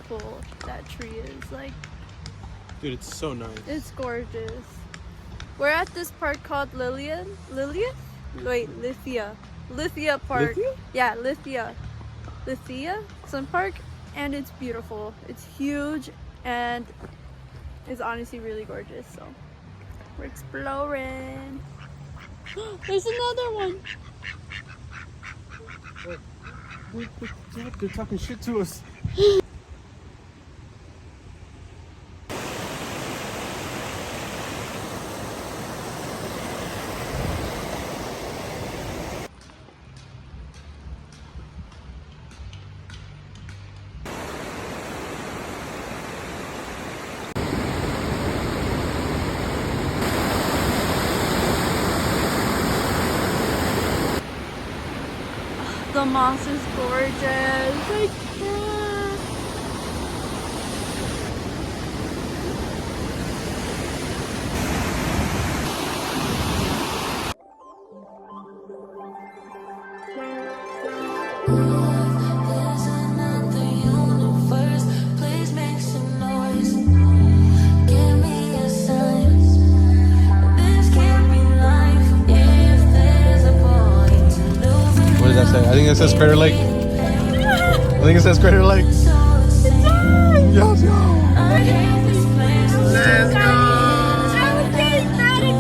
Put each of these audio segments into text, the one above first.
beautiful that tree is. Like, dude, it's so nice. It's gorgeous. We're at this park called Lithia Park. Lithia? Yeah, Lithia some park, and it's beautiful. It's huge and it's honestly really gorgeous. So we're exploring. There's another one. They're talking shit to us. The moss is gorgeous. Like, What does that say? I think it says Crater Lake. I think it says Crater Lake. Let's go! let's go! I was getting that excited.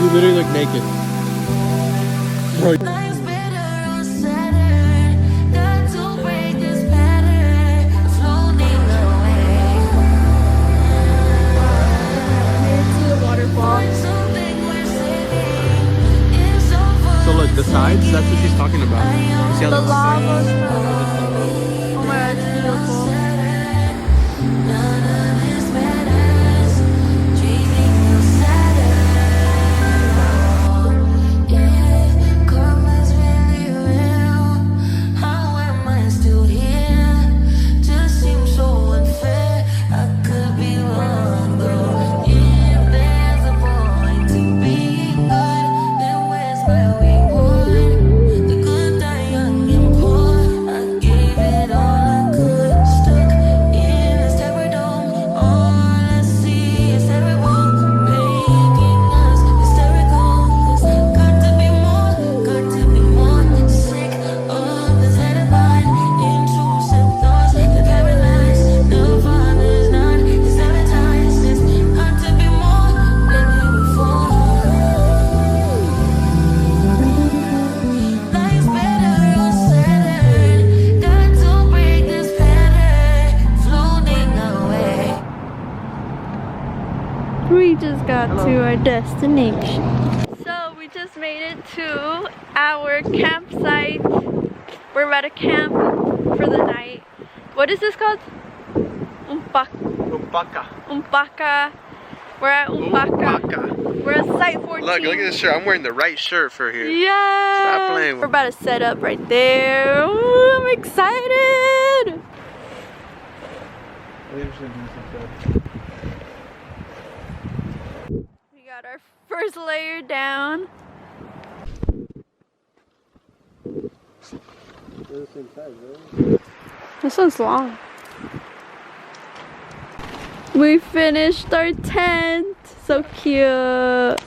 You literally look naked. Bro. So look, the sides, that's what she's talking about. You see how The that's lava. Oh my god, it's beautiful. We just got to our destination. So we just made it to our campsite. We're about to camp for the night. What is this called? Umpaka. We're at Umpaka. We're at site 14. Look at this shirt. I'm wearing the right shirt for here. Yeah. Stop playing with We're about to set up right there. Ooh, I'm excited. We got our first layer down. This one's long. We finished our tent. So cute.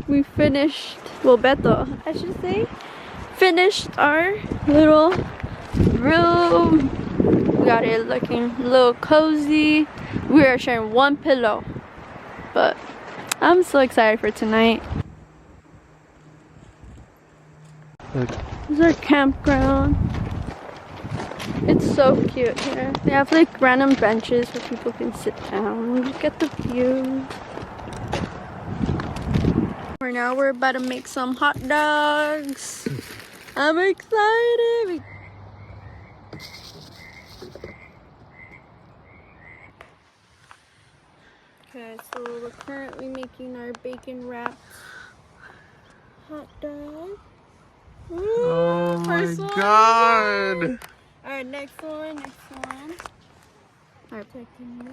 We finished, well, Beto, I should say, finished our little room. We got it looking a little cozy. We are sharing one pillow, but I'm so excited for tonight. Look. This is our campground. It's so cute here. They have like random benches where people can sit down. Look at the view. Right now we're about to make some hot dogs. I'm excited. Okay, so we're currently making our bacon wrapped hot dog. Oh my first one. god! Alright, next one. Alright, taking you.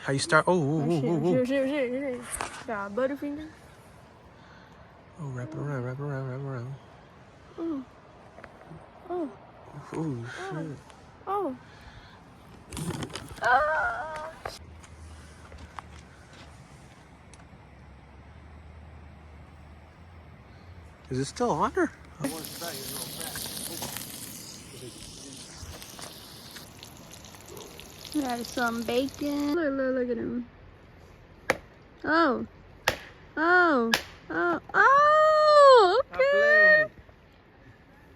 How you start? Oh, shit. Got Butterfinger. Oh, wrap it around. Oh. Oh, shit. Oh. Is it still on her? Got some bacon. Look at him. Oh. Okay.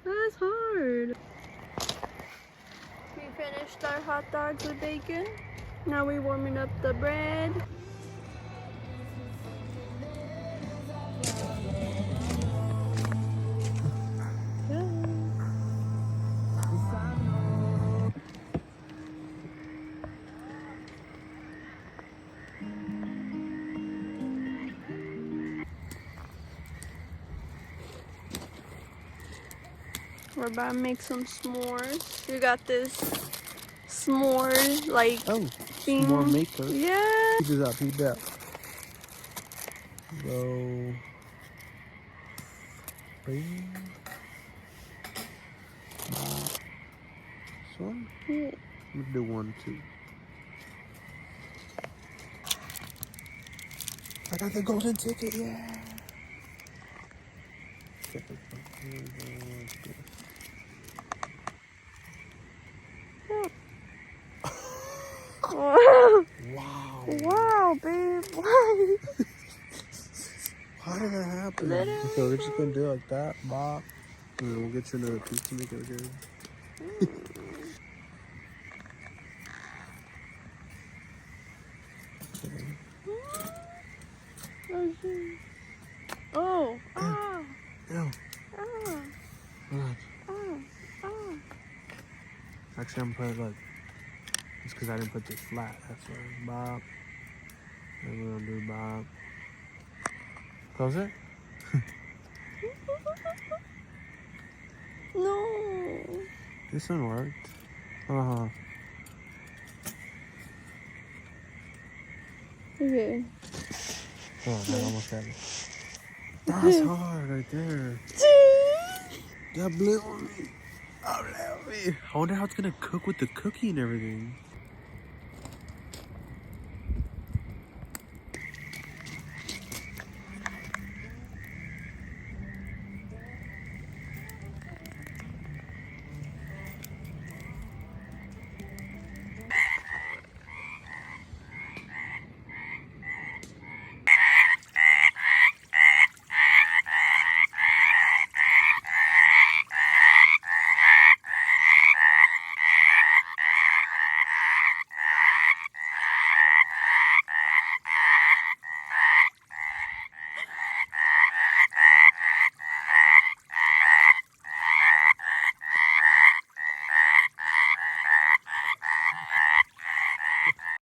That's hard. We finished our hot dogs with bacon. Now we're warming up the bread. We're about to make some s'mores. We got this s'more like thing. S'more maker. Yeah. Heat it up. Go. Bing. This one? Yeah. I'm gonna do 1, 2. I got the golden ticket, yeah. Wow. Wow. Wow, babe. Why? How did that happen? Literally. Okay, we're just gonna do it like that, Bob. And then we'll get you another piece to make it again. Oh. Ew. Actually, I'm gonna put it like, it's because I didn't put this flat. That's why. Bob. And we're gonna do Bob. Close it? No. This one worked. Okay. Oh, I almost got it. That's hard right there. That blew on me. I wonder how it's gonna cook with the cookie and everything.